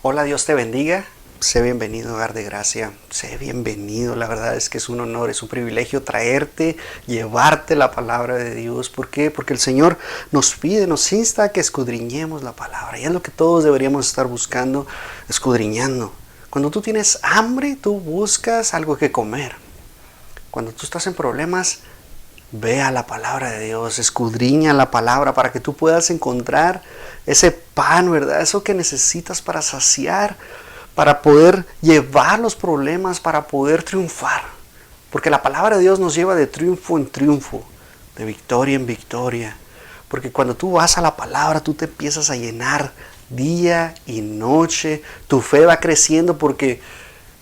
Hola, Dios te bendiga. Sé bienvenido, Hogar de Gracia. Sé bienvenido. La verdad es que es un honor, es un privilegio traerte, llevarte la palabra de Dios. ¿Por qué? Porque el Señor nos pide, nos insta a que escudriñemos la palabra. Y es lo que todos deberíamos estar buscando, escudriñando. Cuando tú tienes hambre, tú buscas algo que comer. Cuando tú estás en problemas, ve a la palabra de Dios, escudriña la palabra para que tú puedas encontrar ese pan, ¿verdad? Eso que necesitas para saciar, para poder llevar los problemas, para poder triunfar. Porque la palabra de Dios nos lleva de triunfo en triunfo, de victoria en victoria. Porque cuando tú vas a la palabra, tú te empiezas a llenar día y noche. Tu fe va creciendo porque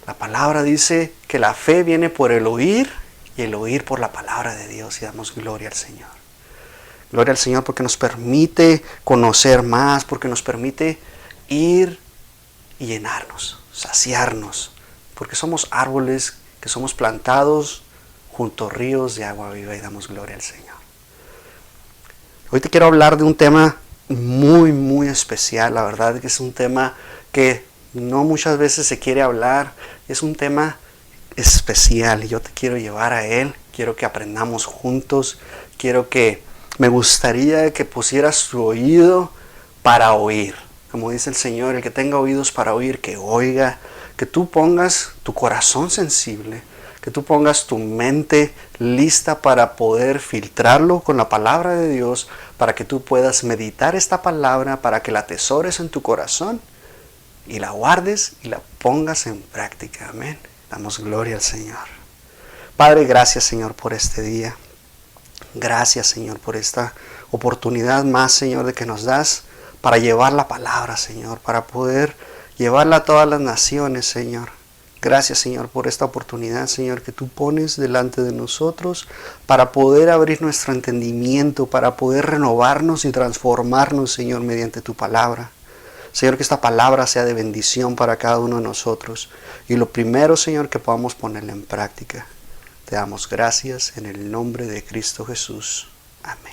la palabra dice que la fe viene por el oír y el oír por la palabra de Dios, y damos gloria al Señor. Gloria al Señor porque nos permite conocer más, porque nos permite ir y llenarnos, saciarnos, porque somos árboles que somos plantados junto a ríos de agua viva, y damos gloria al Señor. Hoy te quiero hablar de un tema muy especial. La verdad que es un tema que no muchas veces se quiere hablar. Es un tema especial y yo te quiero llevar a él. Quiero que aprendamos juntos. Me gustaría que pusieras tu oído para oír. Como dice el Señor, el que tenga oídos para oír, que oiga. Que tú pongas tu corazón sensible, que tú pongas tu mente lista para poder filtrarlo con la palabra de Dios, para que tú puedas meditar esta palabra, para que la atesores en tu corazón y la guardes y la pongas en práctica. Amén. Damos gloria al Señor. Padre, gracias, Señor, por este día. Gracias, Señor, por esta oportunidad más, Señor, de que nos das para llevar la palabra, Señor, para poder llevarla a todas las naciones, Señor. Gracias, Señor, por esta oportunidad, Señor, que tú pones delante de nosotros para poder abrir nuestro entendimiento, para poder renovarnos y transformarnos, Señor, mediante tu palabra. Señor, que esta palabra sea de bendición para cada uno de nosotros. Y lo primero, Señor, que podamos ponerla en práctica. Te damos gracias en el nombre de Cristo Jesús. Amén.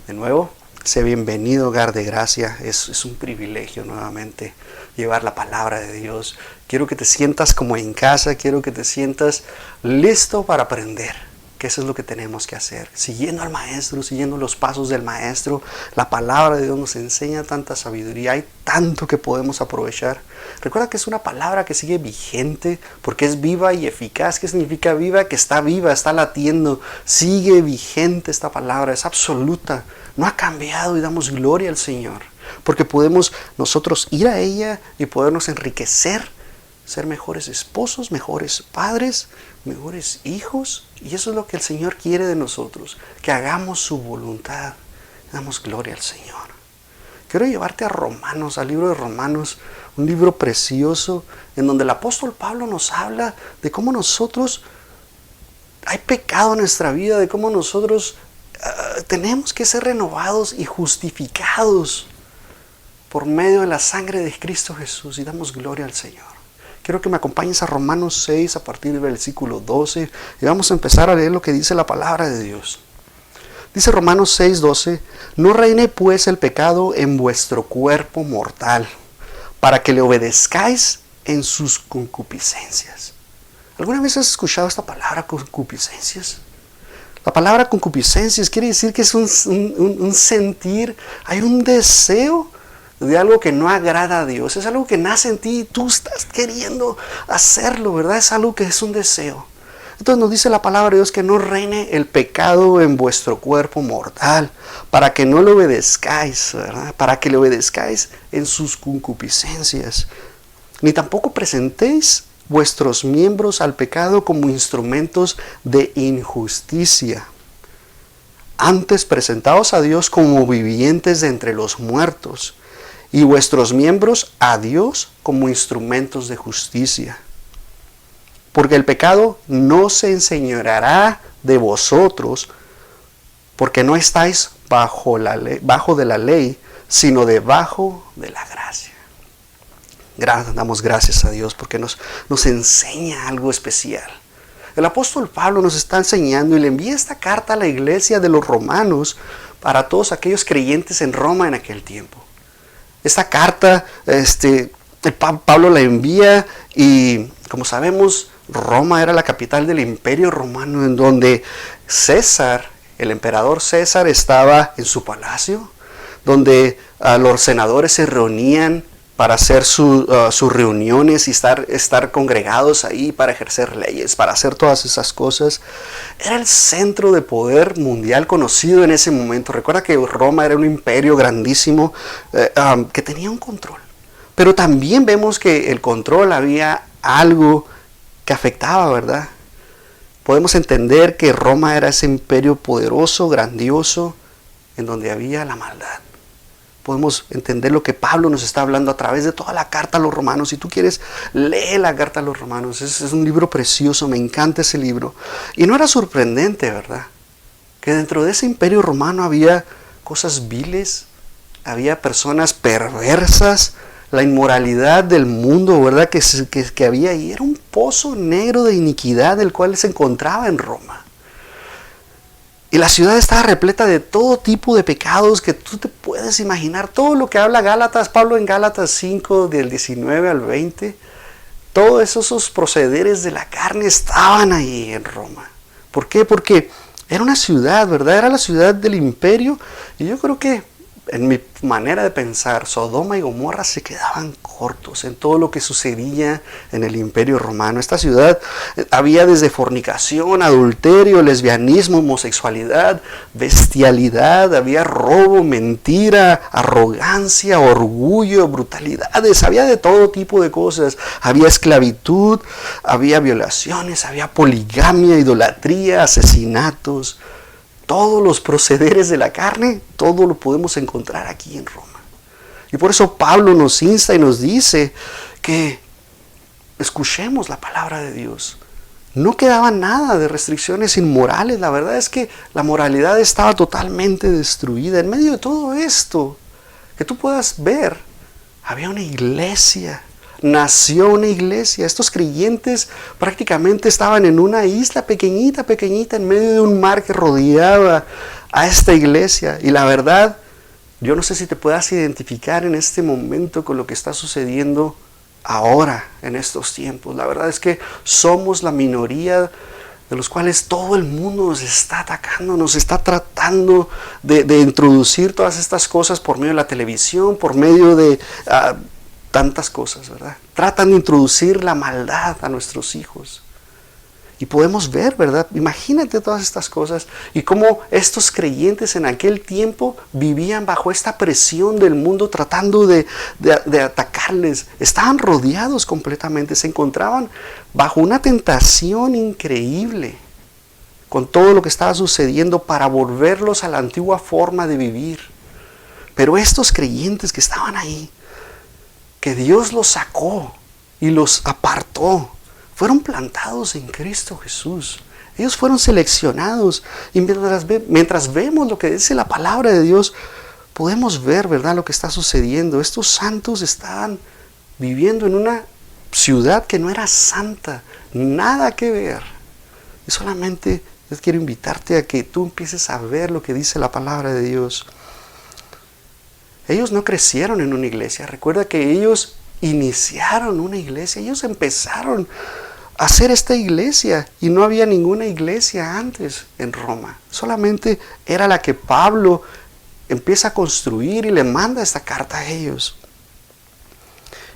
De nuevo, sé bienvenido, Hogar de Gracia. Es un privilegio nuevamente llevar la palabra de Dios. Quiero que te sientas como en casa, quiero que te sientas listo para aprender, que eso es lo que tenemos que hacer. Siguiendo al Maestro, siguiendo los pasos del Maestro, la palabra de Dios nos enseña tanta sabiduría, hay tanto que podemos aprovechar. Recuerda que es una palabra que sigue vigente, porque es viva y eficaz. ¿Qué significa viva? Que está viva, está latiendo, sigue vigente esta palabra, es absoluta, no ha cambiado, y damos gloria al Señor, porque podemos nosotros ir a ella y podernos enriquecer, ser mejores esposos, mejores padres, mejores hijos. Y eso es lo que el Señor quiere de nosotros, que hagamos su voluntad. Damos gloria al Señor. Quiero llevarte a Romanos, al libro de Romanos, un libro precioso en donde el apóstol Pablo nos habla de cómo nosotros hay pecado en nuestra vida, de cómo nosotros tenemos que ser renovados y justificados por medio de la sangre de Cristo Jesús, y damos gloria al Señor. Quiero que me acompañes a Romanos 6 a partir del versículo 12 y vamos a empezar a leer lo que dice la palabra de Dios. Dice Romanos 6:12: no reine pues el pecado en vuestro cuerpo mortal, para que le obedezcáis en sus concupiscencias. ¿Alguna vez has escuchado esta palabra, concupiscencias? La palabra concupiscencias quiere decir que es un sentir, hay un deseo de algo que no agrada a Dios. Es algo que nace en ti y tú estás queriendo hacerlo, ¿verdad? Es algo que es un deseo. Entonces nos dice la palabra de Dios que no reine el pecado en vuestro cuerpo mortal, para que no le obedezcáis, ¿verdad? Para que le obedezcáis en sus concupiscencias. Ni tampoco presentéis vuestros miembros al pecado como instrumentos de injusticia. Antes presentaos a Dios como vivientes de entre los muertos, y vuestros miembros a Dios como instrumentos de justicia. Porque el pecado no se enseñoreará de vosotros, porque no estáis bajo de la ley, sino debajo de la gracia. Damos gracias a Dios porque nos enseña algo especial. El apóstol Pablo nos está enseñando y le envía esta carta a la iglesia de los romanos para todos aquellos creyentes en Roma en aquel tiempo. Esta carta, Pablo la envía y, como sabemos, Roma era la capital del Imperio Romano, en donde César, el emperador César, estaba en su palacio, donde los senadores se reunían para hacer sus reuniones y estar congregados ahí para ejercer leyes, para hacer todas esas cosas. Era el centro de poder mundial conocido en ese momento. Recuerda que Roma era un imperio grandísimo que tenía un control. Pero también vemos que el control había algo que afectaba, ¿verdad? Podemos entender que Roma era ese imperio poderoso, grandioso, en donde había la maldad. Podemos entender lo que Pablo nos está hablando a través de toda la carta a los romanos. Si tú quieres, lee la carta a los romanos. Es un libro precioso, me encanta ese libro. Y no era sorprendente, ¿verdad? Que dentro de ese imperio romano había cosas viles, había personas perversas, la inmoralidad del mundo, ¿verdad? Que había ahí. Era un pozo negro de iniquidad del cual se encontraba en Roma. Y la ciudad estaba repleta de todo tipo de pecados que tú te puedes imaginar. Todo lo que habla Gálatas, Pablo en Gálatas 5, del 19 al 20, todos esos procederes de la carne estaban ahí en Roma. ¿Por qué? Porque era una ciudad, ¿verdad? Era la ciudad del imperio. Y yo creo que, en mi manera de pensar, Sodoma y Gomorra se quedaban cortos en todo lo que sucedía en el Imperio Romano. Esta ciudad había desde fornicación, adulterio, lesbianismo, homosexualidad, bestialidad, había robo, mentira, arrogancia, orgullo, brutalidades, había de todo tipo de cosas. Había esclavitud, había violaciones, había poligamia, idolatría, asesinatos. Todos los procederes de la carne, todo lo podemos encontrar aquí en Roma. Y por eso Pablo nos insta y nos dice que escuchemos la palabra de Dios. No quedaba nada de restricciones inmorales. La verdad es que la moralidad estaba totalmente destruida. En medio de todo esto, que tú puedas ver, había una iglesia. Nació una iglesia. Estos creyentes prácticamente estaban en una isla pequeñita, pequeñita, en medio de un mar que rodeaba a esta iglesia. Y la verdad, yo no sé si te puedas identificar en este momento con lo que está sucediendo ahora, en estos tiempos. La verdad es que somos la minoría de los cuales todo el mundo nos está atacando, nos está tratando de introducir todas estas cosas por medio de la televisión, por medio de tantas cosas, ¿verdad? Tratan de introducir la maldad a nuestros hijos. Y podemos ver, ¿verdad? Imagínate todas estas cosas y cómo estos creyentes en aquel tiempo vivían bajo esta presión del mundo tratando de atacarles. Estaban rodeados completamente, se encontraban bajo una tentación increíble con todo lo que estaba sucediendo para volverlos a la antigua forma de vivir. Pero estos creyentes que estaban ahí, que Dios los sacó y los apartó, fueron plantados en Cristo Jesús. Ellos fueron seleccionados. Y mientras vemos lo que dice la palabra de Dios, podemos ver, ¿verdad?, lo que está sucediendo. Estos santos estaban viviendo en una ciudad que no era santa, nada que ver. Y solamente yo quiero invitarte a que tú empieces a ver lo que dice la palabra de Dios. Ellos no crecieron en una iglesia. Recuerda que ellos iniciaron una iglesia. Ellos empezaron a hacer esta iglesia. Y no había ninguna iglesia antes en Roma. Solamente era la que Pablo empieza a construir y le manda esta carta a ellos.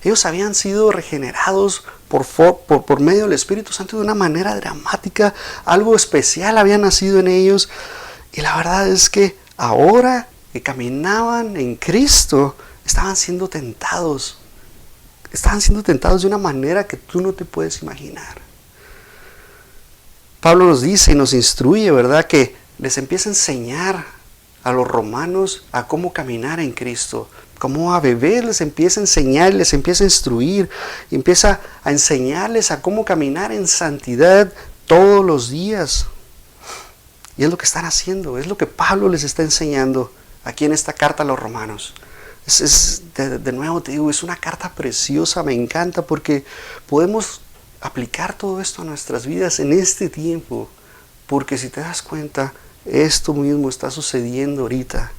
Ellos habían sido regenerados por medio del Espíritu Santo de una manera dramática. Algo especial había nacido en ellos. Y la verdad es que ahora que caminaban en Cristo, estaban siendo tentados. Estaban siendo tentados de una manera que tú no te puedes imaginar. Pablo nos dice y nos instruye, ¿verdad?, que les empieza a enseñar a los romanos a cómo caminar en Cristo. Como a bebés les empieza a enseñar, les empieza a instruir, y empieza a enseñarles a cómo caminar en santidad todos los días. Y es lo que están haciendo, es lo que Pablo les está enseñando aquí en esta carta a los romanos. De nuevo te digo, es una carta preciosa, me encanta porque podemos aplicar todo esto a nuestras vidas en este tiempo. Porque si te das cuenta, esto mismo está sucediendo ahorita.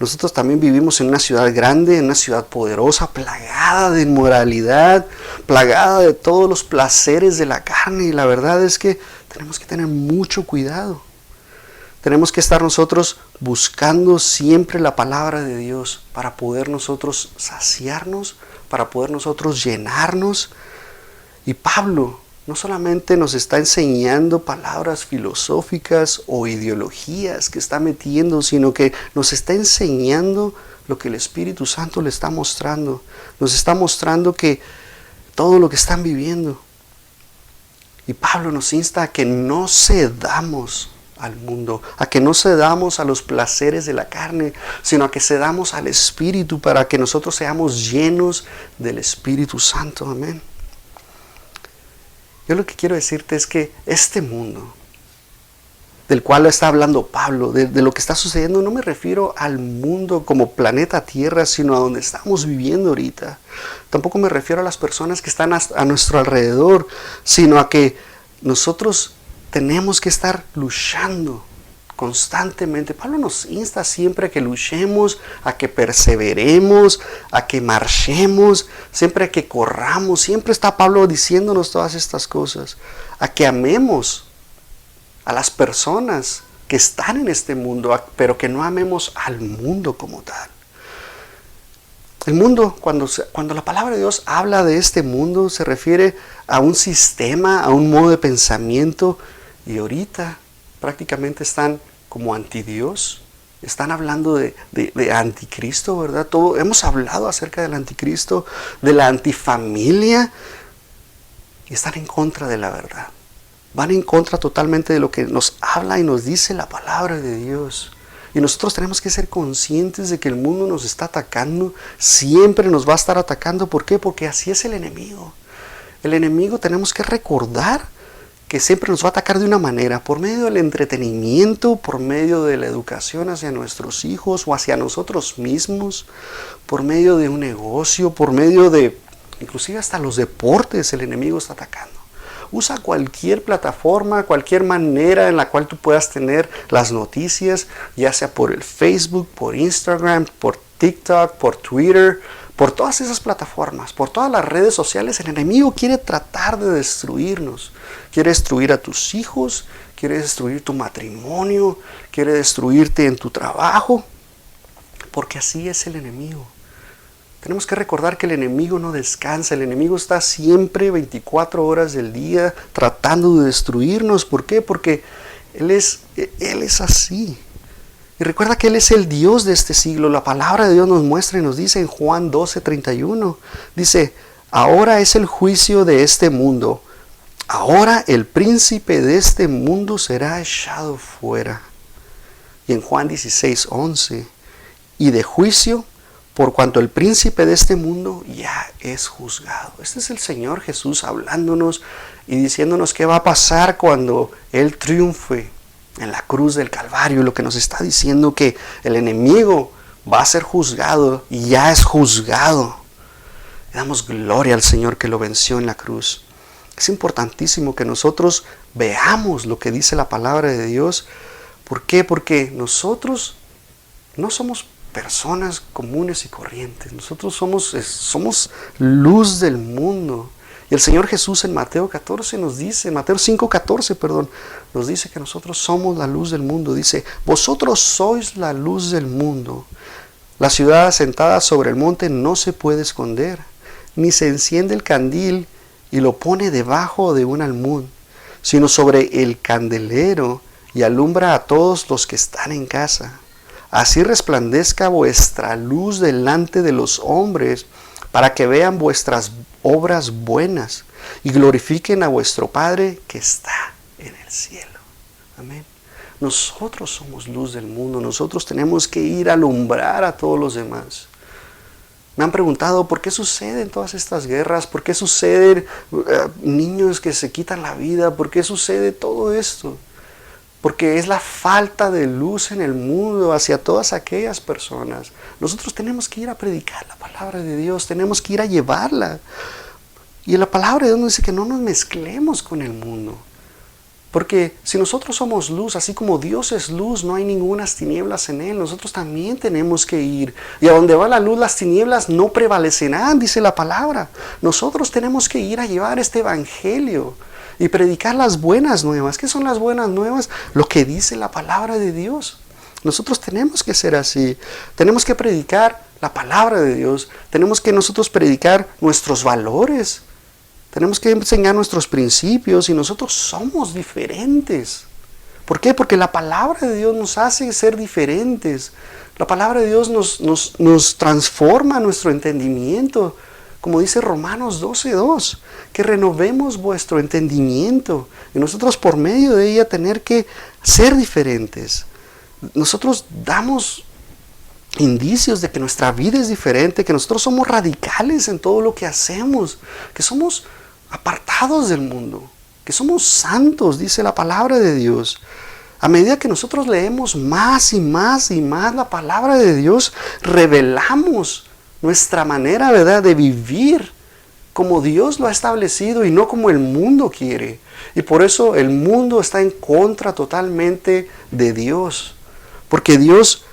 Nosotros también vivimos en una ciudad grande, en una ciudad poderosa, plagada de inmoralidad, plagada de todos los placeres de la carne. Y la verdad es que tenemos que tener mucho cuidado. Tenemos que estar nosotros buscando siempre la palabra de Dios para poder nosotros saciarnos, para poder nosotros llenarnos. Y Pablo no solamente nos está enseñando palabras filosóficas o ideologías que está metiendo, sino que nos está enseñando lo que el Espíritu Santo le está mostrando. Nos está mostrando que todo lo que están viviendo. Y Pablo nos insta a que no cedamos al mundo, a que no cedamos a los placeres de la carne, sino a que cedamos al Espíritu para que nosotros seamos llenos del Espíritu Santo. Amén. Yo lo que quiero decirte es que este mundo del cual está hablando Pablo, de lo que está sucediendo, no me refiero al mundo como planeta Tierra, sino a donde estamos viviendo ahorita. Tampoco me refiero a las personas que están a nuestro alrededor, sino a que nosotros tenemos que estar luchando constantemente. Pablo nos insta siempre a que luchemos, a que perseveremos, a que marchemos, siempre a que corramos. Siempre está Pablo diciéndonos todas estas cosas, a que amemos a las personas que están en este mundo, pero que no amemos al mundo como tal. El mundo, cuando la palabra de Dios habla de este mundo, se refiere a un sistema, a un modo de pensamiento, y ahorita prácticamente están como antidios, están hablando de anticristo, ¿verdad? Hemos hablado acerca del anticristo, de la antifamilia, y están en contra de la verdad. Van en contra totalmente de lo que nos habla y nos dice la palabra de Dios. Y nosotros tenemos que ser conscientes de que el mundo nos está atacando, siempre nos va a estar atacando. ¿Por qué? Porque así es el enemigo. El enemigo, tenemos que recordar que siempre nos va a atacar de una manera, por medio del entretenimiento, por medio de la educación hacia nuestros hijos o hacia nosotros mismos, por medio de un negocio, por medio de, inclusive hasta los deportes, el enemigo está atacando. Usa cualquier plataforma, cualquier manera en la cual tú puedas tener las noticias, ya sea por el Facebook, por Instagram, por TikTok, por Twitter, por todas esas plataformas, por todas las redes sociales. El enemigo quiere tratar de destruirnos. Quiere destruir a tus hijos, quiere destruir tu matrimonio, quiere destruirte en tu trabajo, porque así es el enemigo. Tenemos que recordar que el enemigo no descansa, el enemigo está siempre 24 horas del día tratando de destruirnos. ¿Por qué? Porque Él es así. Y recuerda que Él es el Dios de este siglo. La palabra de Dios nos muestra y nos dice en Juan 12:31, dice, ahora es el juicio de este mundo. Ahora el príncipe de este mundo será echado fuera. Y en Juan 16:11, y de juicio, por cuanto el príncipe de este mundo ya es juzgado. Este es el Señor Jesús hablándonos y diciéndonos qué va a pasar cuando Él triunfe en la cruz del Calvario. Lo que nos está diciendo que el enemigo va a ser juzgado y ya es juzgado. Le damos gloria al Señor que lo venció en la cruz. Es importantísimo que nosotros veamos lo que dice la palabra de Dios. ¿Por qué? Porque nosotros no somos personas comunes y corrientes. Nosotros somos luz del mundo. Y el Señor Jesús en Mateo 14 nos dice, Mateo 5:14, nos dice que nosotros somos la luz del mundo. Dice, vosotros sois la luz del mundo. La ciudad asentada sobre el monte no se puede esconder, ni se enciende el candil y lo pone debajo de un almud, sino sobre el candelero y alumbra a todos los que están en casa. Así resplandezca vuestra luz delante de los hombres, para que vean vuestras obras buenas y glorifiquen a vuestro Padre que está en el cielo. Amén. Nosotros somos luz del mundo, nosotros tenemos que ir a alumbrar a todos los demás. Me han preguntado por qué suceden todas estas guerras, por qué suceden niños que se quitan la vida, por qué sucede todo esto. Porque es la falta de luz en el mundo hacia todas aquellas personas. Nosotros tenemos que ir a predicar la palabra de Dios, tenemos que ir a llevarla. Y la palabra de Dios nos dice que no nos mezclemos con el mundo. Porque si nosotros somos luz, así como Dios es luz, no hay ningunas tinieblas en Él. Nosotros también tenemos que ir. Y a donde va la luz, las tinieblas no prevalecerán, dice la palabra. Nosotros tenemos que ir a llevar este evangelio y predicar las buenas nuevas. ¿Qué son las buenas nuevas? Lo que dice la palabra de Dios. Nosotros tenemos que ser así. Tenemos que predicar la palabra de Dios. Tenemos que nosotros predicar nuestros valores. Tenemos que enseñar nuestros principios y nosotros somos diferentes. ¿Por qué? Porque la palabra de Dios nos hace ser diferentes. La palabra de Dios nos transforma nuestro entendimiento. Como dice Romanos 12:2, que renovemos vuestro entendimiento. Y nosotros por medio de ella tener que ser diferentes. Nosotros damos indicios de que nuestra vida es diferente, que nosotros somos radicales en todo lo que hacemos, que somos apartados del mundo, que somos santos, dice la palabra de Dios. A medida que nosotros leemos más y más y más la palabra de Dios, revelamos nuestra manera, ¿verdad?, de vivir como Dios lo ha establecido y no como el mundo quiere. Y por eso el mundo está en contra totalmente de Dios, porque Dios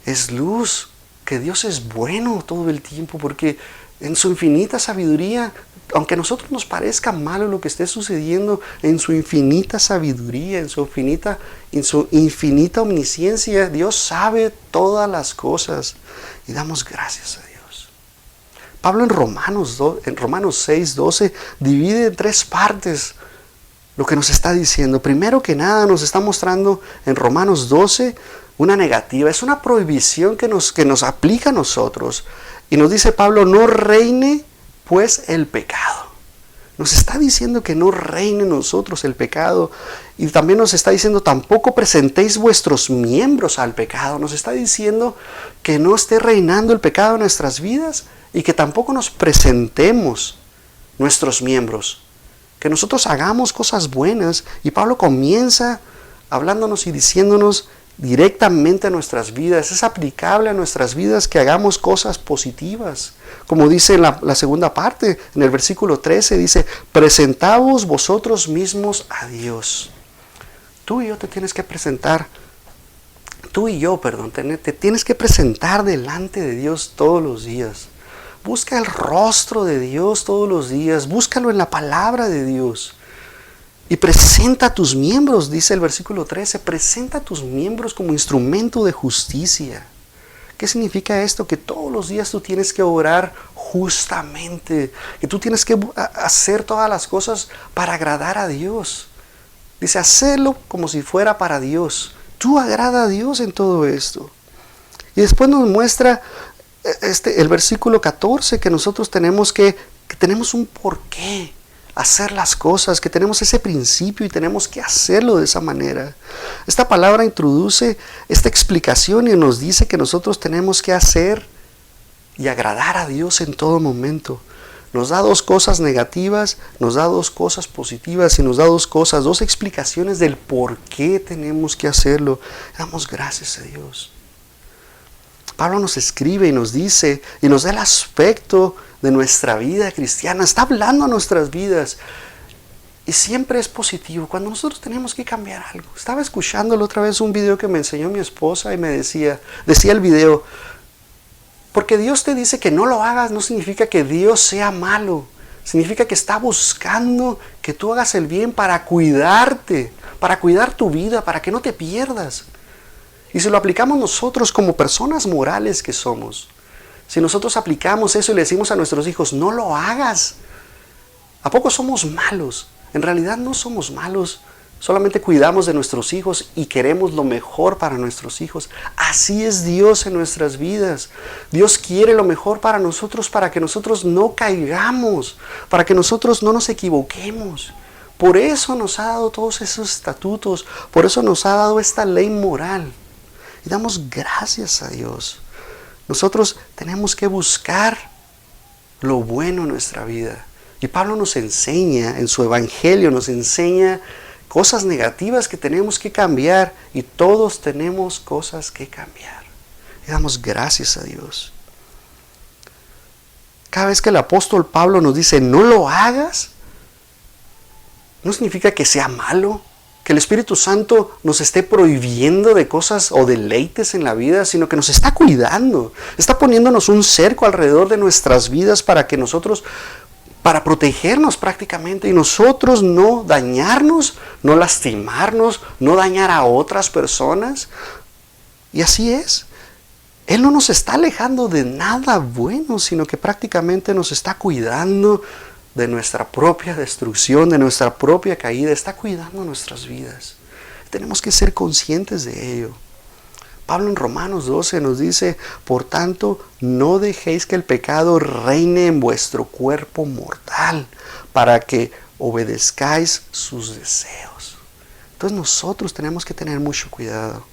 es luz, que Dios es bueno todo el tiempo, porque en su infinita sabiduría, aunque a nosotros nos parezca malo lo que esté sucediendo, en su infinita sabiduría, en su infinita omnisciencia, Dios sabe todas las cosas y damos gracias a Dios. Pablo en Romanos 6:12 divide en 3 partes lo que nos está diciendo. Primero que nada nos está mostrando en Romanos 12 una negativa, es una prohibición que nos aplica a nosotros. Y nos dice Pablo, no reine pues el pecado. Nos está diciendo que no reine en nosotros el pecado. Y también nos está diciendo, tampoco presentéis vuestros miembros al pecado. Nos está diciendo que no esté reinando el pecado en nuestras vidas y que tampoco nos presentemos nuestros miembros. Que nosotros hagamos cosas buenas. Y Pablo comienza hablándonos y diciéndonos directamente a nuestras vidas. Es aplicable a nuestras vidas que hagamos cosas positivas. Como dice en la segunda parte, en el versículo 13, dice, presentaos vosotros mismos a Dios. Tú y yo te tienes que presentar, te tienes que presentar delante de Dios todos los días. Busca el rostro de Dios todos los días, búscalo en la palabra de Dios. Y presenta a tus miembros, dice el versículo 13, presenta a tus miembros como instrumento de justicia. ¿Qué significa esto? Que todos los días tú tienes que orar justamente, que tú tienes que hacer todas las cosas para agradar a Dios. Dice, hacerlo como si fuera para Dios. Tú agrada a Dios en todo esto. Y después nos muestra el versículo 14 que nosotros tenemos que tenemos un porqué hacer las cosas, que tenemos ese principio y tenemos que hacerlo de esa manera. Esta palabra introduce esta explicación y nos dice que nosotros tenemos que hacer y agradar a Dios en todo momento. Nos da 2 cosas negativas, nos da 2 cosas positivas y nos da 2 explicaciones del por qué tenemos que hacerlo. Damos gracias a Dios. Pablo nos escribe y nos dice y nos da el aspecto de nuestra vida cristiana. Está hablando a nuestras vidas y siempre es positivo cuando nosotros tenemos que cambiar algo. Estaba escuchando la otra vez un video que me enseñó mi esposa y me decía el video, porque Dios te dice que no lo hagas no significa que Dios sea malo. Significa que está buscando que tú hagas el bien para cuidarte, para cuidar tu vida, para que no te pierdas. Y si lo aplicamos nosotros como personas morales que somos, si nosotros aplicamos eso y le decimos a nuestros hijos, no lo hagas, ¿a poco somos malos? En realidad no somos malos, solamente cuidamos de nuestros hijos y queremos lo mejor para nuestros hijos. Así es Dios en nuestras vidas. Dios quiere lo mejor para nosotros, para que nosotros no caigamos, para que nosotros no nos equivoquemos. Por eso nos ha dado todos esos estatutos, por eso nos ha dado esta ley moral. Y damos gracias a Dios. Nosotros tenemos que buscar lo bueno en nuestra vida. Y Pablo nos enseña, en su evangelio nos enseña cosas negativas que tenemos que cambiar. Y todos tenemos cosas que cambiar. Y damos gracias a Dios. Cada vez que el apóstol Pablo nos dice, no lo hagas, no significa que sea malo. que el Espíritu Santo nos esté prohibiendo de cosas o deleites en la vida, sino que nos está cuidando, está poniéndonos un cerco alrededor de nuestras vidas para que nosotros, para protegernos prácticamente, y nosotros no dañarnos, no lastimarnos, no dañar a otras personas. Y así es. Él no nos está alejando de nada bueno, sino que prácticamente nos está cuidando de nuestra propia destrucción, de nuestra propia caída. Está cuidando nuestras vidas. Tenemos que ser conscientes de ello. Pablo en Romanos 12 nos dice: por tanto, no dejéis que el pecado reine en vuestro cuerpo mortal, para que obedezcáis sus deseos. Entonces nosotros tenemos que tener mucho cuidado.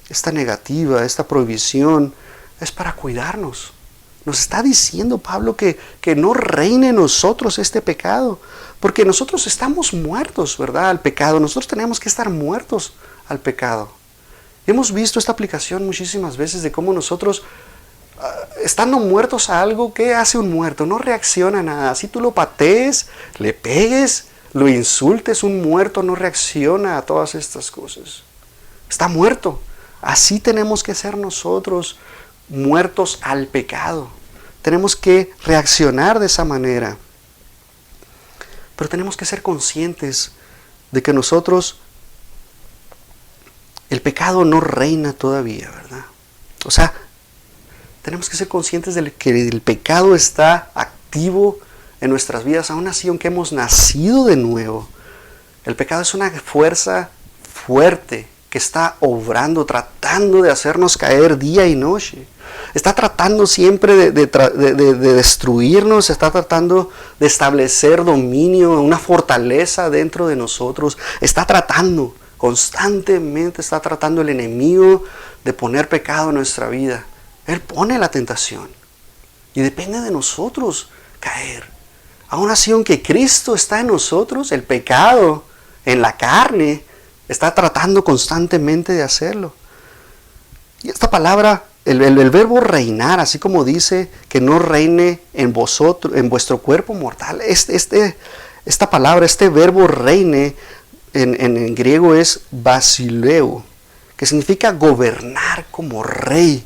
Esta negativa, esta prohibición es para cuidarnos. Nos está diciendo Pablo que no reine en nosotros este pecado, porque nosotros estamos muertos, ¿verdad?, al pecado. Nosotros tenemos que estar muertos al pecado. Hemos visto esta aplicación muchísimas veces de cómo nosotros, estando muertos a algo, ¿qué hace un muerto? No reacciona a nada. Si tú lo patees, le pegues, lo insultes, un muerto no reacciona a todas estas cosas. Está muerto. Así tenemos que ser nosotros, muertos al pecado. Tenemos que reaccionar de esa manera. Pero tenemos que ser conscientes de que nosotros, el pecado no reina todavía, ¿verdad? O sea, tenemos que ser conscientes de que el pecado está activo en nuestras vidas, aún así, aunque hemos nacido de nuevo. El pecado es una fuerza fuerte que está obrando, tratando de hacernos caer día y noche. Está tratando siempre de destruirnos, está tratando de establecer dominio, una fortaleza dentro de nosotros. Está tratando, constantemente está tratando el enemigo de poner pecado en nuestra vida. Él pone la tentación y depende de nosotros caer. Aún así, aunque Cristo está en nosotros, el pecado en la carne está tratando constantemente de hacerlo. Y esta palabra, el verbo reinar, así como dice que no reine en vosotros, en vuestro cuerpo mortal, esta palabra, este verbo reine, en griego es basileo, que significa gobernar como rey,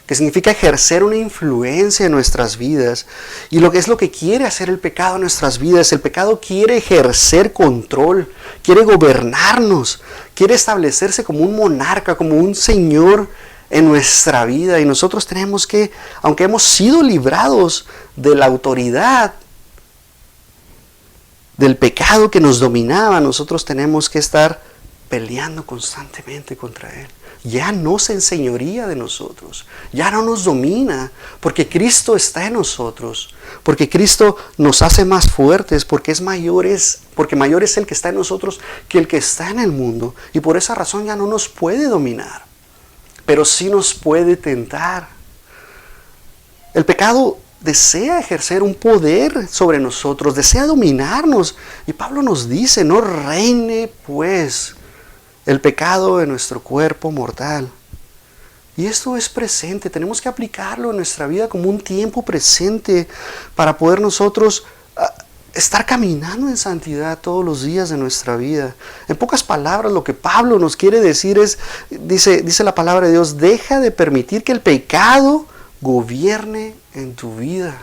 que significa ejercer una influencia en nuestras vidas. Y lo que quiere hacer el pecado en nuestras vidas. El pecado quiere ejercer control, quiere gobernarnos, quiere establecerse como un monarca, como un señor en nuestra vida. Y nosotros tenemos que, aunque hemos sido librados de la autoridad del pecado que nos dominaba, nosotros tenemos que estar peleando constantemente contra él. Ya no se enseñoría de nosotros, ya no nos domina, porque Cristo está en nosotros, porque Cristo nos hace más fuertes, porque mayor es el que está en nosotros que el que está en el mundo, y por esa razón ya no nos puede dominar, pero sí nos puede tentar. El pecado desea ejercer un poder sobre nosotros, desea dominarnos, y Pablo nos dice: no reine pues el pecado en nuestro cuerpo mortal. Y esto es presente, tenemos que aplicarlo en nuestra vida como un tiempo presente para poder nosotros estar caminando en santidad todos los días de nuestra vida. En pocas palabras, lo que Pablo nos quiere decir es, dice la palabra de Dios: deja de permitir que el pecado gobierne en tu vida.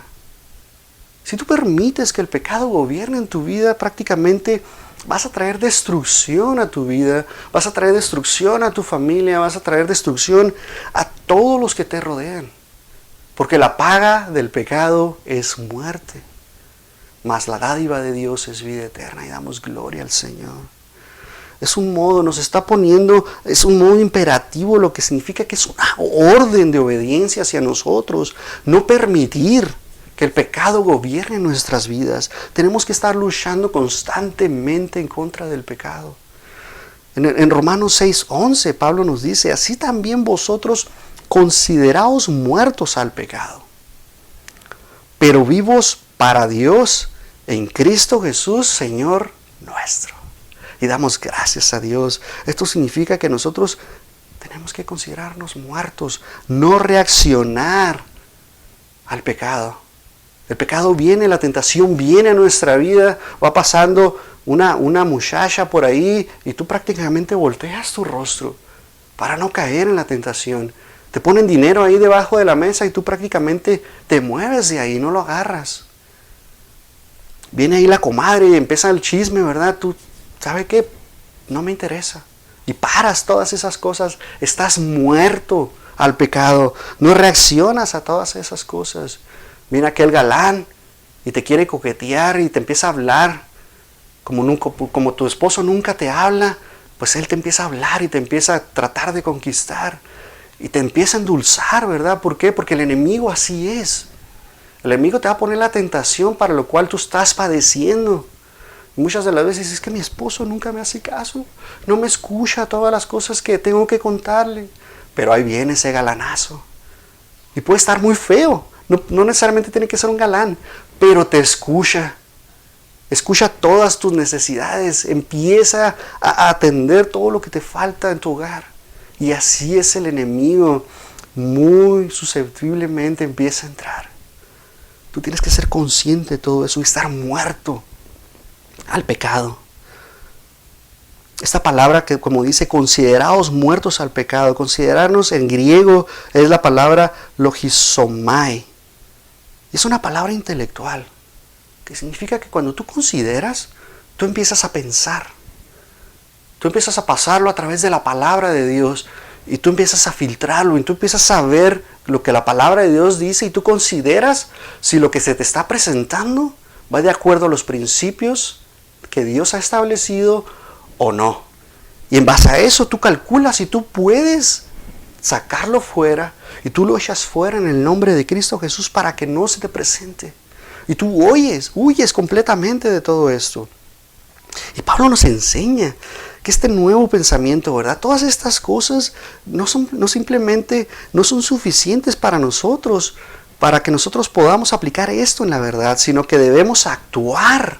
Si tú permites que el pecado gobierne en tu vida, prácticamente vas a traer destrucción a tu vida, vas a traer destrucción a tu familia, vas a traer destrucción a todos los que te rodean. Porque la paga del pecado es muerte, mas la dádiva de Dios es vida eterna, y damos gloria al Señor. Es un modo, nos está poniendo, es un modo imperativo, lo que significa que es una orden de obediencia hacia nosotros. No permitir que el pecado gobierne nuestras vidas. Tenemos que estar luchando constantemente en contra del pecado. En Romanos 6:11, Pablo nos dice: así también vosotros consideraos muertos al pecado, pero vivos para Dios en Cristo Jesús, Señor nuestro. Y damos gracias a Dios. Esto significa que nosotros tenemos que considerarnos muertos, no reaccionar al pecado. El pecado viene, la tentación viene a nuestra vida, va pasando una muchacha por ahí y tú prácticamente volteas tu rostro para no caer en la tentación. Te ponen dinero ahí debajo de la mesa y tú prácticamente te mueves de ahí, no lo agarras. Viene ahí la comadre y empieza el chisme, ¿verdad? Tú, ¿sabe qué? No me interesa. Y paras todas esas cosas. Estás muerto al pecado. No reaccionas a todas esas cosas. Viene aquel galán y te quiere coquetear y te empieza a hablar. Como tu esposo nunca te habla, pues él te empieza a hablar y te empieza a tratar de conquistar. Y te empieza a endulzar, ¿verdad? ¿Por qué? Porque el enemigo así es. El enemigo te va a poner la tentación para lo cual tú estás padeciendo. Y muchas de las veces es que mi esposo nunca me hace caso. No me escucha todas las cosas que tengo que contarle. Pero ahí viene ese galanazo. Y puede estar muy feo. No necesariamente tiene que ser un galán. Pero te escucha. Escucha todas tus necesidades. Empieza a atender todo lo que te falta en tu hogar. Y así es el enemigo. Muy susceptiblemente empieza a entrar. Tú tienes que ser consciente de todo eso y estar muerto al pecado. Esta palabra que, como dice, consideraos muertos al pecado. Considerarnos en griego es la palabra logizomai. Es una palabra intelectual, que significa que cuando tú consideras, tú empiezas a pensar. Tú empiezas a pasarlo a través de la palabra de Dios y tú empiezas a filtrarlo y tú empiezas a ver lo que la palabra de Dios dice y tú consideras si lo que se te está presentando va de acuerdo a los principios que Dios ha establecido o no. Y en base a eso tú calculas si tú puedes sacarlo fuera y tú lo echas fuera en el nombre de Cristo Jesús para que no se te presente. Y tú huyes completamente de todo esto. Y Pablo nos enseña que este nuevo pensamiento, ¿verdad? Todas estas cosas no son suficientes para nosotros, para que nosotros podamos aplicar esto en la verdad, sino que debemos actuar.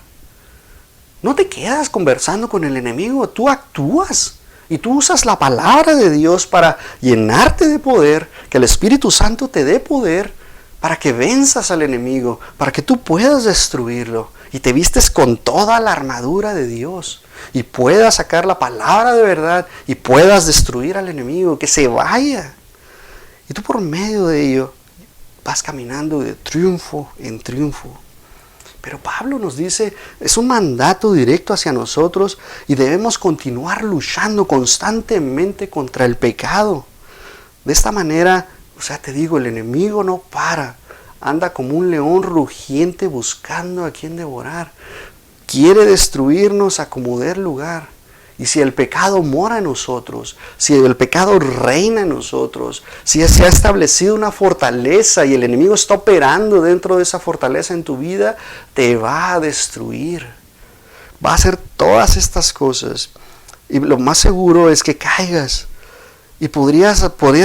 No te quedas conversando con el enemigo, tú actúas. Y tú usas la palabra de Dios para llenarte de poder, que el Espíritu Santo te dé poder para que venzas al enemigo, para que tú puedas destruirlo. Y te vistes con toda la armadura de Dios y puedas sacar la palabra de verdad y puedas destruir al enemigo, que se vaya. Y tú por medio de ello vas caminando de triunfo en triunfo. Pero Pablo nos dice, es un mandato directo hacia nosotros y debemos continuar luchando constantemente contra el pecado. De esta manera, te digo, el enemigo no para. Anda como un león rugiente buscando a quien devorar. Quiere destruirnos a como dé lugar. Y si el pecado mora en nosotros, si el pecado reina en nosotros, si se ha establecido una fortaleza y el enemigo está operando dentro de esa fortaleza en tu vida, te va a destruir. Va a hacer todas estas cosas. Y lo más seguro es que caigas. Y podrías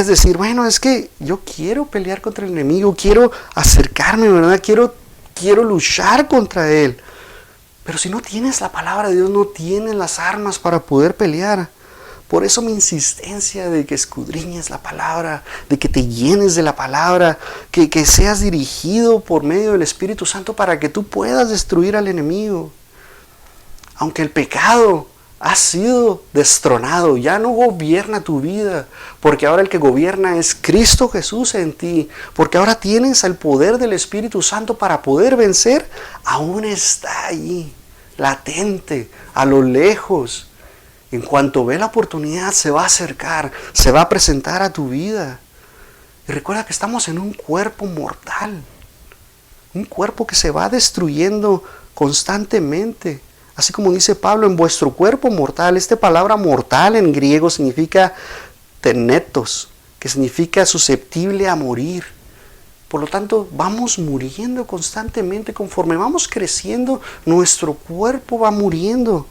decir, bueno, es que yo quiero pelear contra el enemigo, quiero acercarme, ¿verdad? Quiero luchar contra él. Pero si no tienes la palabra de Dios, no tienes las armas para poder pelear. Por eso mi insistencia de que escudriñes la palabra, de que te llenes de la palabra, que seas dirigido por medio del Espíritu Santo para que tú puedas destruir al enemigo. Aunque el pecado ha sido destronado, ya no gobierna tu vida, porque ahora el que gobierna es Cristo Jesús en ti, porque ahora tienes el poder del Espíritu Santo para poder vencer, aún está allí, latente, a lo lejos. En cuanto ve la oportunidad, se va a acercar, se va a presentar a tu vida. Y recuerda que estamos en un cuerpo mortal, un cuerpo que se va destruyendo constantemente. Así como dice Pablo, en vuestro cuerpo mortal. Esta palabra mortal en griego significa tenetos, que significa susceptible a morir. Por lo tanto, vamos muriendo constantemente. Conforme vamos creciendo, nuestro cuerpo va muriendo.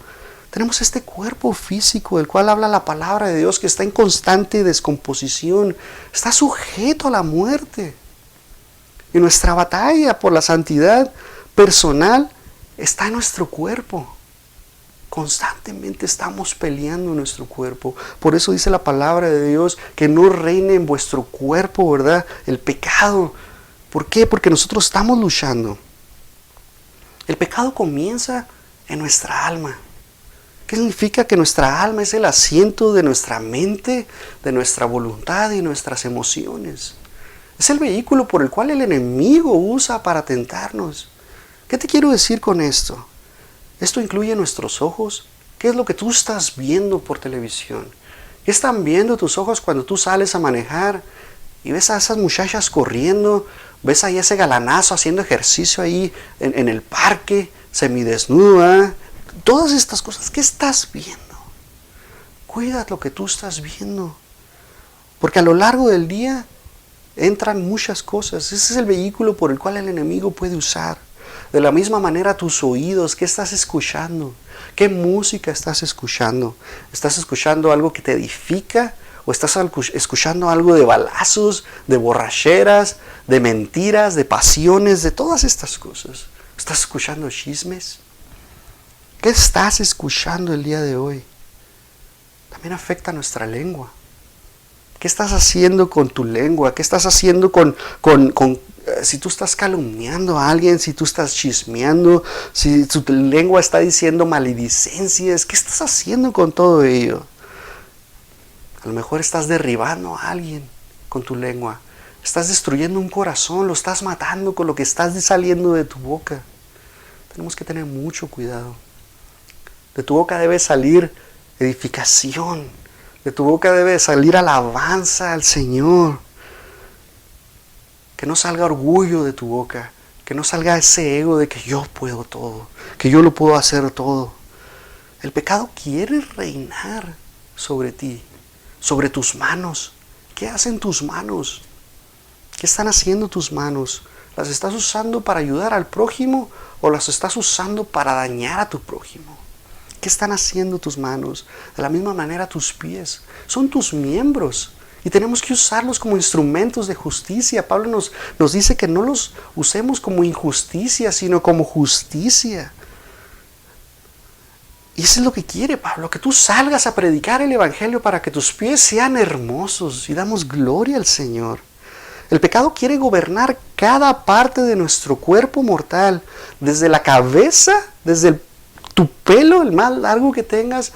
Tenemos este cuerpo físico del cual habla la palabra de Dios, que está en constante descomposición. Está sujeto a la muerte. Y nuestra batalla por la santidad personal está en nuestro cuerpo. Constantemente estamos peleando en nuestro cuerpo. Por eso dice la palabra de Dios que no reine en vuestro cuerpo, ¿verdad? El pecado. ¿Por qué? Porque nosotros estamos luchando. El pecado comienza en nuestra alma. ¿Qué significa? Que nuestra alma es el asiento de nuestra mente, de nuestra voluntad y nuestras emociones. Es el vehículo por el cual el enemigo usa para tentarnos. ¿Qué te quiero decir con esto? Esto incluye nuestros ojos. ¿Qué es lo que tú estás viendo por televisión? ¿Qué están viendo tus ojos cuando tú sales a manejar y ves a esas muchachas corriendo? ¿Ves ahí ese galanazo haciendo ejercicio ahí en el parque, semidesnuda? Todas estas cosas, ¿qué estás viendo? Cuida lo que tú estás viendo. Porque a lo largo del día entran muchas cosas. Ese es el vehículo por el cual el enemigo puede usar. De la misma manera tus oídos, ¿qué estás escuchando? ¿Qué música estás escuchando? ¿Estás escuchando algo que te edifica? ¿O estás escuchando algo de balazos, de borracheras, de mentiras, de pasiones, de todas estas cosas? ¿Estás escuchando chismes? ¿Qué estás escuchando el día de hoy? También afecta nuestra lengua. ¿Qué estás haciendo con tu lengua? ¿Qué estás haciendo si tú estás calumniando a alguien, si tú estás chismeando, si tu lengua está diciendo maledicencias? ¿Qué estás haciendo con todo ello? A lo mejor estás derribando a alguien con tu lengua. Estás destruyendo un corazón, lo estás matando con lo que estás saliendo de tu boca. Tenemos que tener mucho cuidado. De tu boca debe salir edificación. De tu boca debe salir alabanza al Señor. Que no salga orgullo de tu boca. Que no salga ese ego de que yo puedo todo. Que yo lo puedo hacer todo. El pecado quiere reinar sobre ti. Sobre tus manos. ¿Qué hacen tus manos? ¿Qué están haciendo tus manos? ¿Las estás usando para ayudar al prójimo o las estás usando para dañar a tu prójimo? ¿Qué están haciendo tus manos? De la misma manera tus pies. Son tus miembros. Y tenemos que usarlos como instrumentos de justicia. Pablo nos dice que no los usemos como injusticia, sino como justicia. Y eso es lo que quiere Pablo, que tú salgas a predicar el Evangelio para que tus pies sean hermosos y damos gloria al Señor. El pecado quiere gobernar cada parte de nuestro cuerpo mortal, desde la cabeza, desde tu pelo, el más largo que tengas,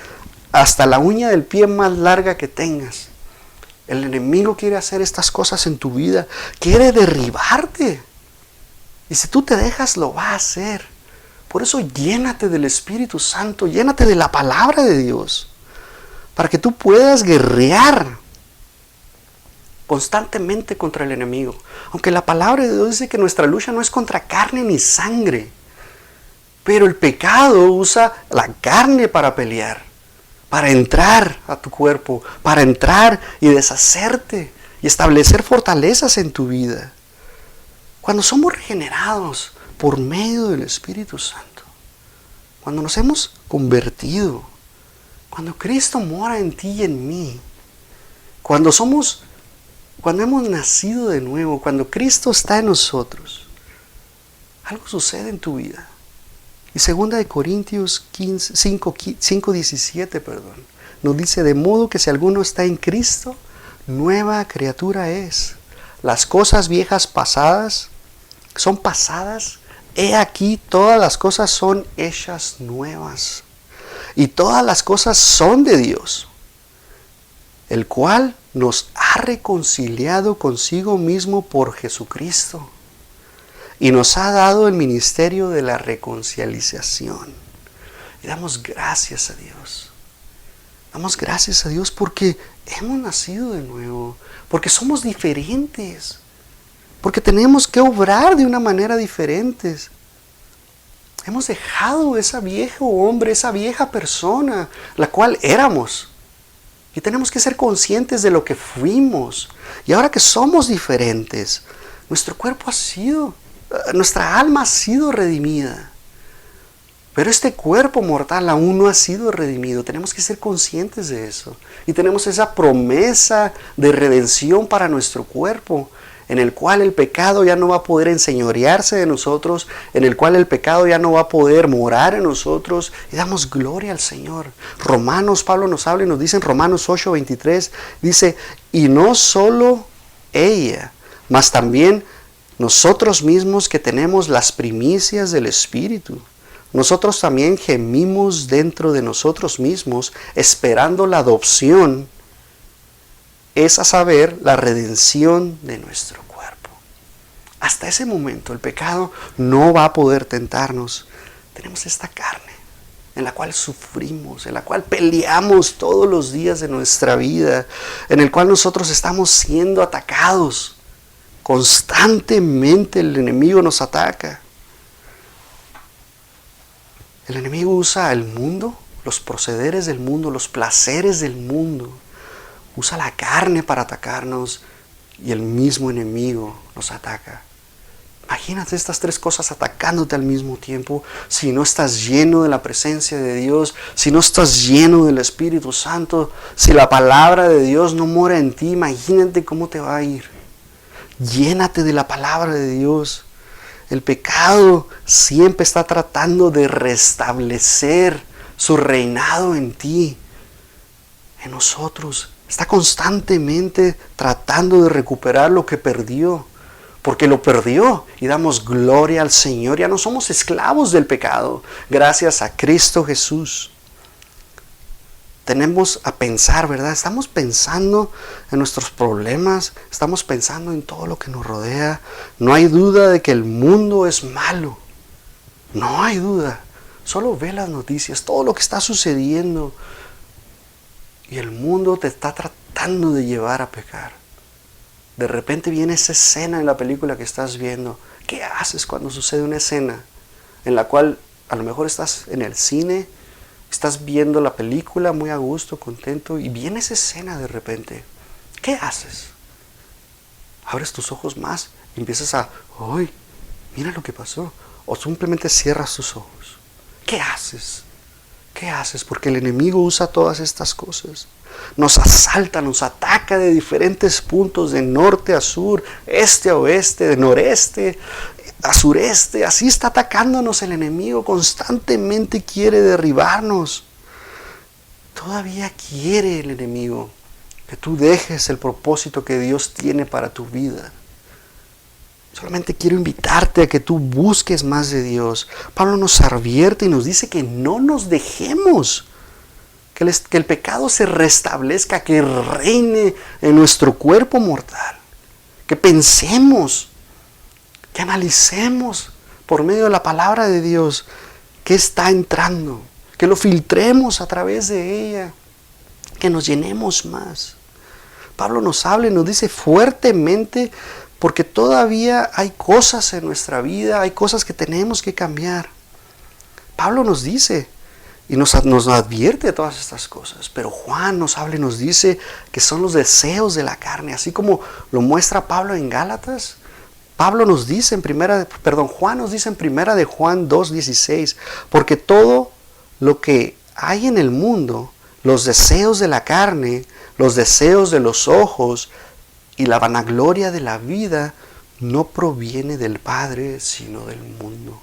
hasta la uña del pie más larga que tengas. El enemigo quiere hacer estas cosas en tu vida, quiere derribarte. Y si tú te dejas, lo va a hacer. Por eso llénate del Espíritu Santo, llénate de la palabra de Dios, para que tú puedas guerrear constantemente contra el enemigo. Aunque la palabra de Dios dice que nuestra lucha no es contra carne ni sangre, pero el pecado usa la carne para pelear, para entrar a tu cuerpo, para entrar y deshacerte y establecer fortalezas en tu vida. Cuando somos regenerados por medio del Espíritu Santo, cuando nos hemos convertido, cuando Cristo mora en ti y en mí, cuando hemos nacido de nuevo, cuando Cristo está en nosotros, algo sucede en tu vida. Y 2 Corintios 5:17 nos dice: de modo que si alguno está en Cristo, nueva criatura es. Las cosas viejas son pasadas. He aquí, todas las cosas son hechas nuevas. Y todas las cosas son de Dios, el cual nos ha reconciliado consigo mismo por Jesucristo. Y nos ha dado el ministerio de la reconciliación. Y damos gracias a Dios. Damos gracias a Dios porque hemos nacido de nuevo. Porque somos diferentes. Porque tenemos que obrar de una manera diferente. Hemos dejado ese viejo hombre, esa vieja persona, la cual éramos. Y tenemos que ser conscientes de lo que fuimos. Y ahora que somos diferentes, nuestra alma ha sido redimida. Pero este cuerpo mortal aún no ha sido redimido. Tenemos que ser conscientes de eso. Y tenemos esa promesa de redención para nuestro cuerpo, en el cual el pecado ya no va a poder enseñorearse de nosotros, en el cual el pecado ya no va a poder morar en nosotros, y damos gloria al Señor. Pablo nos habla y nos dice en Romanos 8:23, dice: y no solo ella, mas también Nosotros mismos que tenemos las primicias del Espíritu, nosotros también gemimos dentro de nosotros mismos esperando la adopción, es a saber, la redención de nuestro cuerpo. Hasta ese momento el pecado no va a poder tentarnos. Tenemos esta carne en la cual sufrimos, en la cual peleamos todos los días de nuestra vida, en el cual nosotros estamos siendo atacados. Constantemente el enemigo nos ataca. El enemigo usa el mundo, los procederes del mundo, los placeres del mundo. Usa la carne para atacarnos y el mismo enemigo nos ataca. Imagínate estas tres cosas atacándote al mismo tiempo. Si no estás lleno de la presencia de Dios, si no estás lleno del Espíritu Santo, si la palabra de Dios no mora en ti, imagínate cómo te va a ir. Llénate de la palabra de Dios. El pecado siempre está tratando de restablecer su reinado en ti, en nosotros. Está constantemente tratando de recuperar lo que perdió. Porque lo perdió y damos gloria al Señor. Ya no somos esclavos del pecado. Gracias a Cristo Jesús. Tenemos a pensar, ¿verdad? Estamos pensando en nuestros problemas. Estamos pensando en todo lo que nos rodea. No hay duda de que el mundo es malo. No hay duda. Solo ve las noticias, todo lo que está sucediendo. Y el mundo te está tratando de llevar a pecar. De repente viene esa escena en la película que estás viendo. ¿Qué haces cuando sucede una escena en la cual a lo mejor estás en el cine, estás viendo la película muy a gusto, contento, y viene esa escena de repente? ¿Qué haces? Abres tus ojos más y empiezas a, ¡ay! Mira lo que pasó. O simplemente cierras tus ojos. ¿Qué haces? ¿Qué haces? Porque el enemigo usa todas estas cosas. Nos asalta, nos ataca de diferentes puntos, de norte a sur, este a oeste, de noreste a sureste. Así está atacándonos el enemigo, constantemente quiere derribarnos. Todavía quiere el enemigo que tú dejes el propósito que Dios tiene para tu vida. Solamente quiero invitarte a que tú busques más de Dios. Pablo nos advierte y nos dice que no nos dejemos. Que el pecado se restablezca, que reine en nuestro cuerpo mortal. Que pensemos, que analicemos por medio de la palabra de Dios qué está entrando. Que lo filtremos a través de ella. Que nos llenemos más. Pablo nos habla y nos dice fuertemente, porque todavía hay cosas en nuestra vida, hay cosas que tenemos que cambiar. Pablo nos dice y nos advierte de todas estas cosas, pero Juan nos habla y nos dice que son los deseos de la carne, así como lo muestra Pablo en Gálatas. Juan nos dice en primera de Juan 2:16, porque todo lo que hay en el mundo, los deseos de la carne, los deseos de los ojos y la vanagloria de la vida, no proviene del Padre, sino del mundo.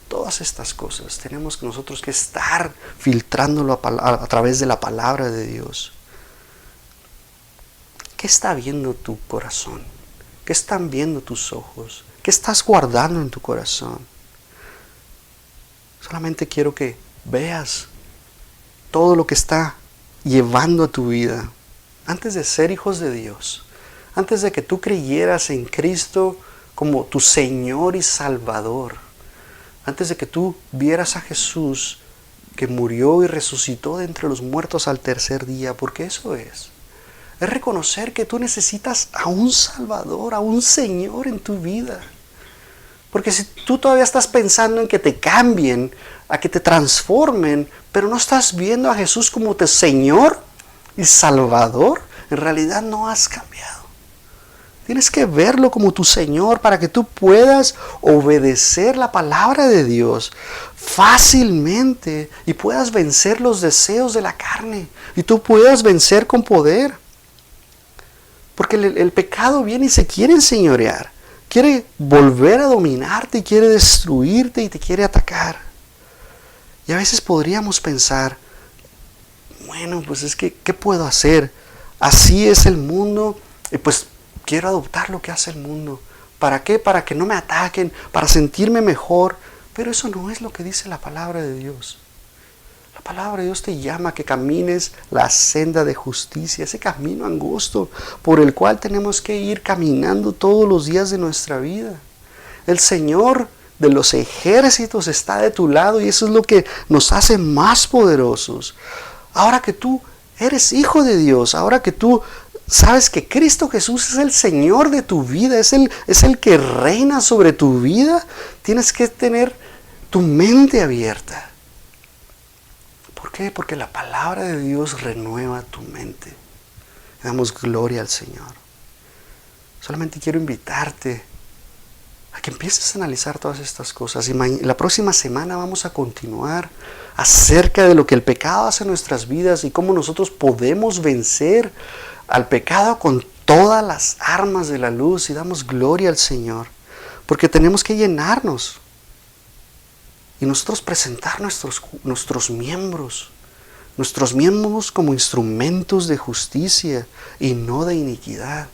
Todas estas cosas tenemos nosotros que estar filtrándolo a través de la palabra de Dios. ¿Qué está viendo tu corazón? ¿Qué están viendo tus ojos? ¿Qué estás guardando en tu corazón? Solamente quiero que veas todo lo que está llevando a tu vida. Antes de ser hijos de Dios, antes de que tú creyeras en Cristo como tu Señor y Salvador, antes de que tú vieras a Jesús que murió y resucitó de entre los muertos al tercer día, porque eso es reconocer que tú necesitas a un Salvador, a un Señor en tu vida. Porque si tú todavía estás pensando en que te cambien, a que te transformen, pero no estás viendo a Jesús como tu Señor y Salvador, en realidad no has cambiado. Tienes que verlo como tu Señor para que tú puedas obedecer la palabra de Dios fácilmente y puedas vencer los deseos de la carne y tú puedas vencer con poder. Porque el pecado viene y se quiere enseñorear, quiere volver a dominarte y quiere destruirte y te quiere atacar. Y a veces podríamos pensar, bueno, pues es que, ¿qué puedo hacer? Así es el mundo y pues quiero adoptar lo que hace el mundo. ¿Para qué? Para que no me ataquen, para sentirme mejor. Pero eso no es lo que dice la palabra de Dios. La palabra de Dios te llama a que camines la senda de justicia, ese camino angosto por el cual tenemos que ir caminando todos los días de nuestra vida. El Señor de los ejércitos está de tu lado y eso es lo que nos hace más poderosos. Ahora que tú eres hijo de Dios, ahora que tú sabes que Cristo Jesús es el Señor de tu vida, es el que reina sobre tu vida, tienes que tener tu mente abierta. ¿Por qué? Porque la palabra de Dios renueva tu mente. Damos gloria al Señor. Solamente quiero invitarte a que empieces a analizar todas estas cosas. Y la próxima semana vamos a continuar acerca de lo que el pecado hace en nuestras vidas y cómo nosotros podemos vencer al pecado con todas las armas de la luz. Y damos gloria al Señor. Porque tenemos que llenarnos. Y nosotros presentar nuestros miembros como instrumentos de justicia y no de iniquidad.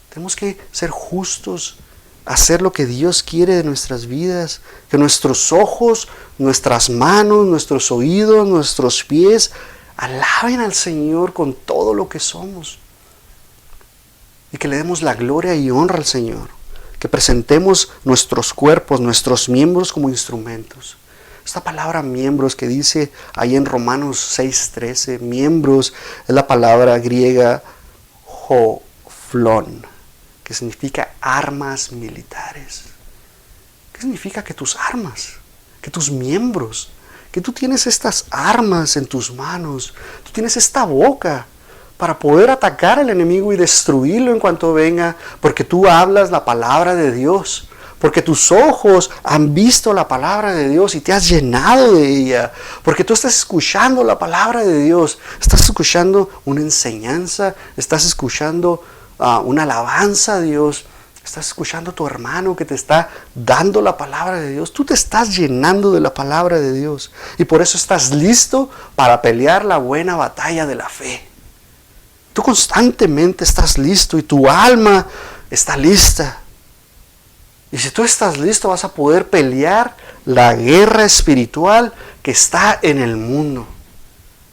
Tenemos que ser justos, hacer lo que Dios quiere de nuestras vidas, que nuestros ojos, nuestras manos, nuestros oídos, nuestros pies alaben al Señor con todo lo que somos. Y que le demos la gloria y honra al Señor. Que presentemos nuestros cuerpos, nuestros miembros como instrumentos. Esta palabra miembros que dice ahí en Romanos 6:13, miembros es la palabra griega hoflon, que significa armas militares. ¿Qué significa que tus armas, que tus miembros, que tú tienes estas armas en tus manos, tú tienes esta boca para poder atacar al enemigo y destruirlo en cuanto venga, porque tú hablas la palabra de Dios, porque tus ojos han visto la palabra de Dios y te has llenado de ella, porque tú estás escuchando la palabra de Dios, estás escuchando una enseñanza, estás escuchando una alabanza a Dios, estás escuchando a tu hermano que te está dando la palabra de Dios, tú te estás llenando de la palabra de Dios y por eso estás listo para pelear la buena batalla de la fe. Tú constantemente estás listo y tu alma está lista. Y si tú estás listo vas a poder pelear la guerra espiritual que está en el mundo.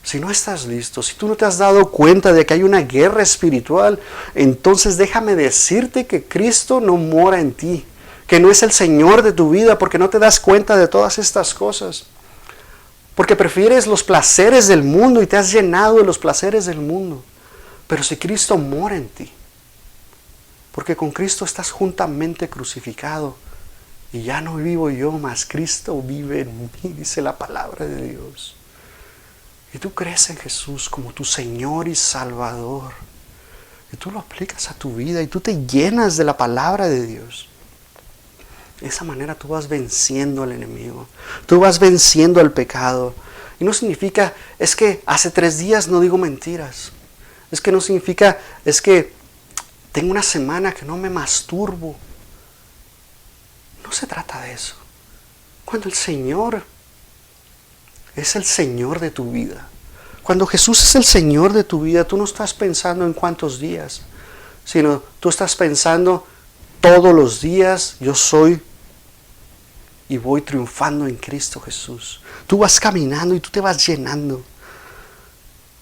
Si no estás listo, si tú no te has dado cuenta de que hay una guerra espiritual, entonces déjame decirte que Cristo no mora en ti, que no es el Señor de tu vida porque no te das cuenta de todas estas cosas. Porque prefieres los placeres del mundo y te has llenado de los placeres del mundo. Pero si Cristo mora en ti, porque con Cristo estás juntamente crucificado, y ya no vivo yo, mas Cristo vive en mí, dice la palabra de Dios. Y tú crees en Jesús como tu Señor y Salvador, y tú lo aplicas a tu vida, y tú te llenas de la palabra de Dios. De esa manera tú vas venciendo al enemigo, tú vas venciendo al pecado. Y no significa, es que hace 3 días no digo mentiras. Es que no significa, es que tengo una semana que no me masturbo. No se trata de eso. Cuando el Señor es el Señor de tu vida, cuando Jesús es el Señor de tu vida, tú no estás pensando en cuántos días, sino tú estás pensando todos los días, yo soy y voy triunfando en Cristo Jesús. Tú vas caminando y tú te vas llenando.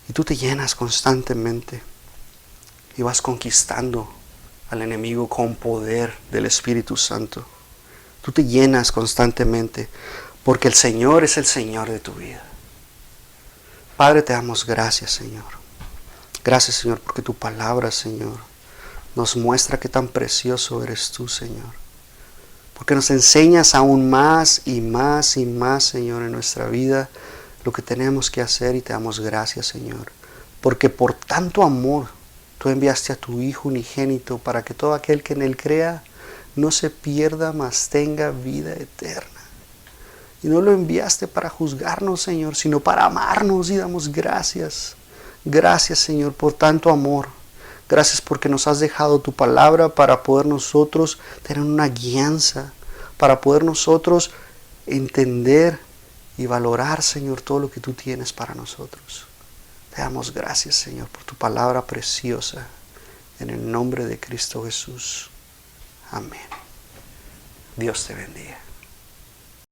Y tú te llenas constantemente y vas conquistando al enemigo con poder del Espíritu Santo. Tú te llenas constantemente porque el Señor es el Señor de tu vida. Padre, te damos gracias, Señor. Gracias, Señor, porque tu palabra, Señor, nos muestra qué tan precioso eres tú, Señor. Porque nos enseñas aún más y más y más, Señor, en nuestra vida lo que tenemos que hacer y te damos gracias, Señor. Porque por tanto amor tú enviaste a tu Hijo unigénito para que todo aquel que en Él crea no se pierda, mas tenga vida eterna. Y no lo enviaste para juzgarnos, Señor, sino para amarnos y damos gracias. Gracias, Señor, por tanto amor. Gracias porque nos has dejado tu palabra para poder nosotros tener una guianza, para poder nosotros entender y valorar, Señor, todo lo que tú tienes para nosotros. Te damos gracias, Señor, por tu palabra preciosa, en el nombre de Cristo Jesús. Amén. Dios te bendiga.